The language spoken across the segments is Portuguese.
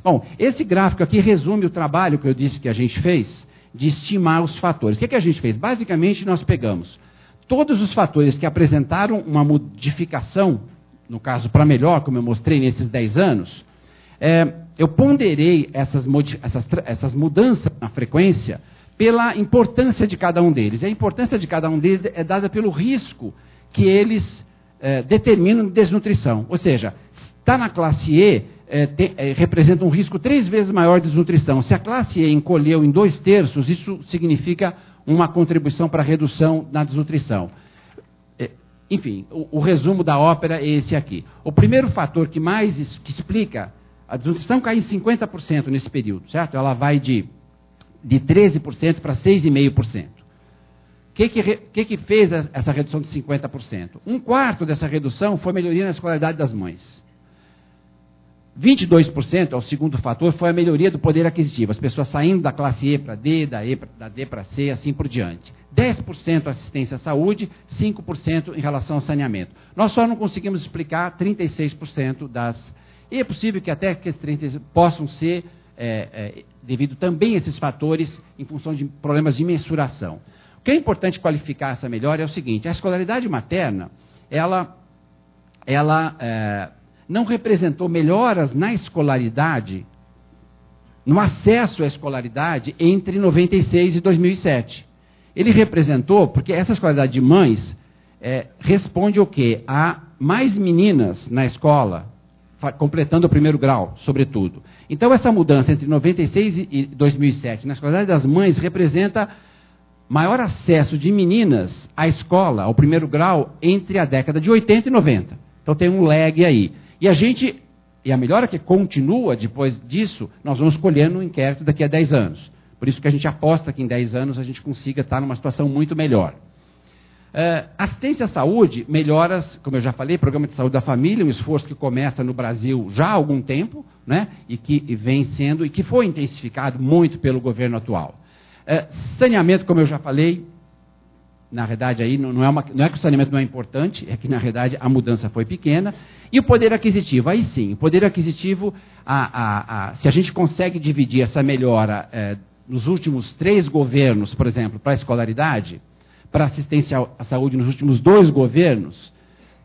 Bom, esse gráfico aqui resume o trabalho que eu disse que a gente fez de estimar os fatores. O que a gente fez? Basicamente, nós pegamos todos os fatores que apresentaram uma modificação, no caso para melhor, como eu mostrei nesses 10 anos, eu ponderei essas mudanças na frequência pela importância de cada um deles. E a importância de cada um deles é dada pelo risco que eles determinam de desnutrição. Ou seja, está na classe E, representa um risco 3 vezes maior de desnutrição. Se a classe E encolheu em 2/3, isso significa uma contribuição para a redução na desnutrição. Enfim, o resumo da ópera é esse aqui. O primeiro fator que explica a desnutrição cai em 50% nesse período, certo? Ela vai de 13% para 6,5%. O que fez essa redução de 50%? 1/4 dessa redução foi melhoria na escolaridade das mães. 22%, é o segundo fator, foi a melhoria do poder aquisitivo. As pessoas saindo da classe E para D, da D para C, assim por diante. 10% assistência à saúde, 5% em relação ao saneamento. Nós só não conseguimos explicar 36% das... E é possível que até que esses 36% possam ser devido também a esses fatores em função de problemas de mensuração. O que é importante qualificar essa melhora é o seguinte: a escolaridade materna, ela não representou melhoras na escolaridade, no acesso à escolaridade entre 96 e 2007. Ele representou, porque essa escolaridade de mães responde o quê? A mais meninas na escola, completando o primeiro grau, sobretudo. Então, essa mudança entre 96 e 2007 na escolaridade das mães representa maior acesso de meninas à escola, ao primeiro grau, entre a década de 80 e 90. Então, tem um lag aí. E a melhora que continua depois disso, nós vamos colher no inquérito daqui a 10 anos. Por isso que a gente aposta que em 10 anos a gente consiga estar numa situação muito melhor. Assistência à saúde, melhoras, como eu já falei, programa de saúde da família, um esforço que começa no Brasil já há algum tempo, né, e que foi intensificado muito pelo governo atual. Saneamento, como eu já falei, na verdade aí não é que o saneamento não é importante, é que na verdade a mudança foi pequena. E o poder aquisitivo, aí sim, o poder aquisitivo, se a gente consegue dividir essa melhora nos últimos 3 governos, por exemplo, para a escolaridade, para assistência à saúde nos últimos 2 governos,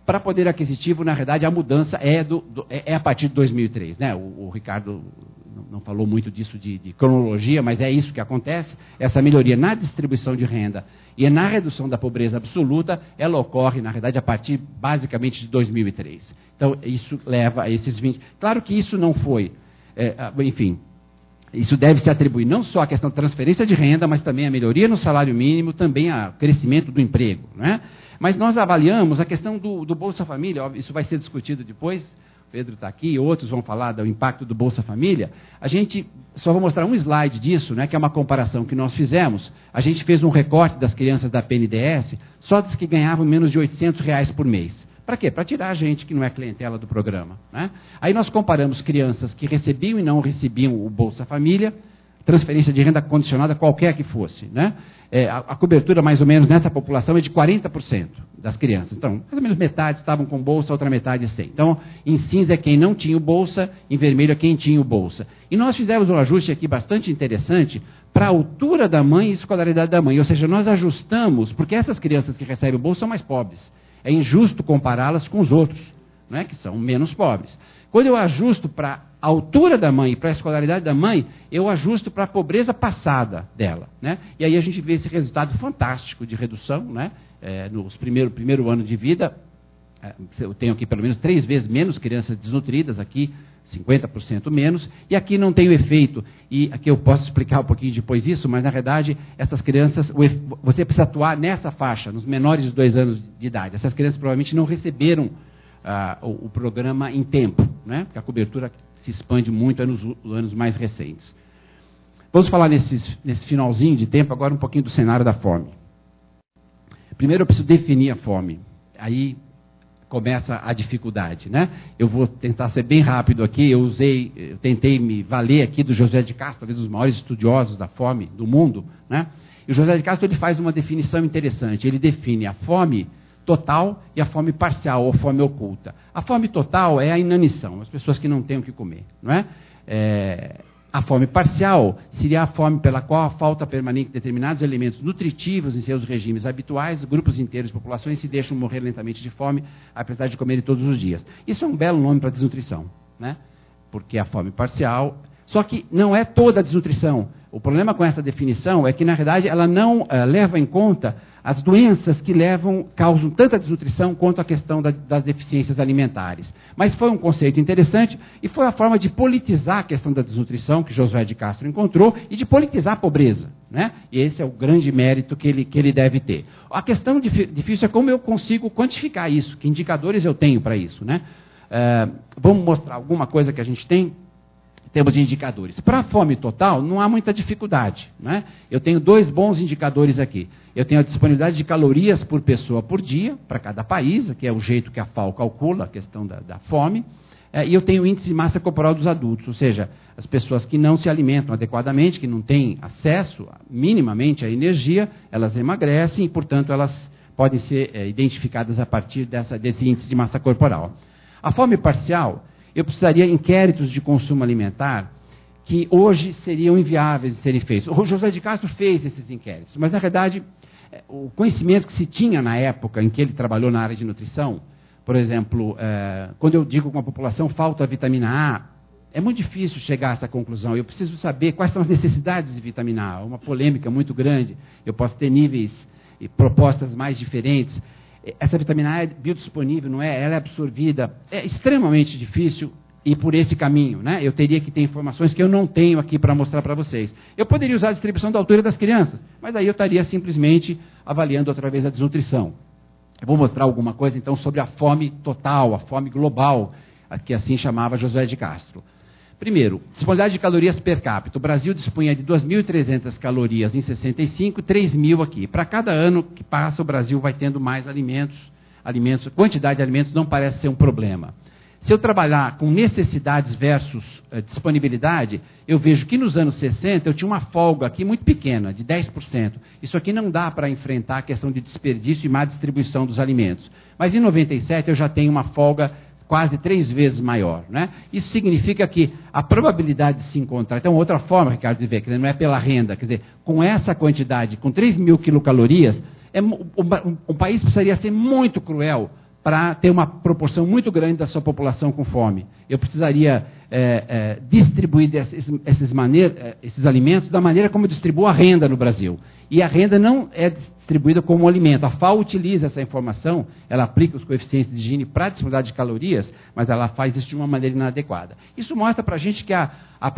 para poder aquisitivo, na verdade, a mudança é a partir de 2003. Né? O Ricardo não falou muito disso de cronologia, mas é isso que acontece. Essa melhoria na distribuição de renda e na redução da pobreza absoluta, ela ocorre, na verdade, a partir, basicamente, de 2003. Então, isso leva a esses 20... Claro que isso não foi... enfim... Isso deve se atribuir não só à questão de transferência de renda, mas também à melhoria no salário mínimo, também ao crescimento do emprego. Né? Mas nós avaliamos a questão do Bolsa Família, isso vai ser discutido depois, o Pedro está aqui, outros vão falar do impacto do Bolsa Família. A gente só vou mostrar um slide disso, né, que é uma comparação que nós fizemos. A gente fez um recorte das crianças da PNDS, só das que ganhavam menos de R$800 por mês. Para quê? Para tirar a gente que não é clientela do programa. Né? Aí nós comparamos crianças que recebiam e não recebiam o Bolsa Família, transferência de renda condicionada, qualquer que fosse. Né? A cobertura, mais ou menos, nessa população é de 40% das crianças. Então, mais ou menos metade estavam com Bolsa, outra metade sem. Então, em cinza é quem não tinha o Bolsa, em vermelho é quem tinha o Bolsa. E nós fizemos um ajuste aqui bastante interessante para a altura da mãe e escolaridade da mãe. Ou seja, nós ajustamos, porque essas crianças que recebem o Bolsa são mais pobres. É injusto compará-las com os outros, né, que são menos pobres. Quando eu ajusto para a altura da mãe e para a escolaridade da mãe, eu ajusto para a pobreza passada dela. Né? E aí a gente vê esse resultado fantástico de redução. Né? No primeiro ano de vida, eu tenho aqui pelo menos 3 vezes menos crianças desnutridas, aqui 50% menos, e aqui não tem o efeito, e aqui eu posso explicar um pouquinho depois isso, mas na verdade, essas crianças, você precisa atuar nessa faixa, nos menores de 2 anos de idade. Essas crianças provavelmente não receberam o programa em tempo, né? Porque a cobertura se expande muito nos anos mais recentes. Vamos falar nesse finalzinho de tempo, agora um pouquinho do cenário da fome. Primeiro eu preciso definir a fome, aí começa a dificuldade, né? Eu vou tentar ser bem rápido aqui, eu tentei me valer aqui do José de Castro, talvez um dos maiores estudiosos da fome do mundo, né? E o José de Castro ele faz uma definição interessante, ele define a fome total e a fome parcial, ou fome oculta. A fome total é a inanição, as pessoas que não têm o que comer, não é? A fome parcial seria a fome pela qual a falta permanente de determinados elementos nutritivos em seus regimes habituais, grupos inteiros de populações se deixam morrer lentamente de fome, apesar de comerem todos os dias. Isso é um belo nome para desnutrição, né? Porque a fome parcial... Só que não é toda a desnutrição. O problema com essa definição é que, na verdade, ela não leva em conta as doenças que causam tanta desnutrição quanto a questão das deficiências alimentares. Mas foi um conceito interessante e foi a forma de politizar a questão da desnutrição que Josué de Castro encontrou e de politizar a pobreza, né? E esse é o grande mérito que ele deve ter. A questão difícil é como eu consigo quantificar isso, que indicadores eu tenho para isso, né? Vamos mostrar alguma coisa que a gente tem? Temos de indicadores. Para a fome total, não há muita dificuldade, né? Eu tenho 2 bons indicadores aqui. Eu tenho a disponibilidade de calorias por pessoa por dia, para cada país, que é o jeito que a FAO calcula a questão da fome. E eu tenho o índice de massa corporal dos adultos, ou seja, as pessoas que não se alimentam adequadamente, que não têm acesso minimamente à energia, elas emagrecem e, portanto, elas podem ser identificadas a partir desse índice de massa corporal. A fome parcial... Eu precisaria de inquéritos de consumo alimentar que hoje seriam inviáveis de serem feitos. O José de Castro fez esses inquéritos, mas, na verdade, o conhecimento que se tinha na época em que ele trabalhou na área de nutrição, por exemplo, quando eu digo que uma população falta vitamina A, é muito difícil chegar a essa conclusão. Eu preciso saber quais são as necessidades de vitamina A. Uma polêmica muito grande. Eu posso ter níveis e propostas mais diferentes. Essa vitamina A é biodisponível, não é? Ela é absorvida. É extremamente difícil ir por esse caminho, né? Eu teria que ter informações que eu não tenho aqui para mostrar para vocês. Eu poderia usar a distribuição da altura das crianças, mas aí eu estaria simplesmente avaliando através da desnutrição. Eu vou mostrar alguma coisa, então, sobre a fome total, a fome global, que assim chamava José de Castro. Primeiro, disponibilidade de calorias per capita. O Brasil dispunha de 2.300 calorias em 65 e 3.000 aqui. Para cada ano que passa, o Brasil vai tendo mais alimentos. Quantidade de alimentos não parece ser um problema. Se eu trabalhar com necessidades versus disponibilidade, eu vejo que nos anos 60 eu tinha uma folga aqui muito pequena, de 10%. Isso aqui não dá para enfrentar a questão de desperdício e má distribuição dos alimentos. Mas em 97 eu já tenho uma folga quase 3 vezes maior, né? Isso significa que a probabilidade de se encontrar... Então, outra forma, Ricardo, de ver, que não é pela renda, quer dizer, com essa quantidade, com 3.000 quilocalorias, o país precisaria ser muito cruel para ter uma proporção muito grande da sua população com fome. Eu precisaria distribuir esses alimentos da maneira como eu distribuo a renda no Brasil. E a renda não é distribuída como alimento. A FAO utiliza essa informação, ela aplica os coeficientes de Gini para a disponibilidade de calorias, mas ela faz isso de uma maneira inadequada. Isso mostra para a gente que a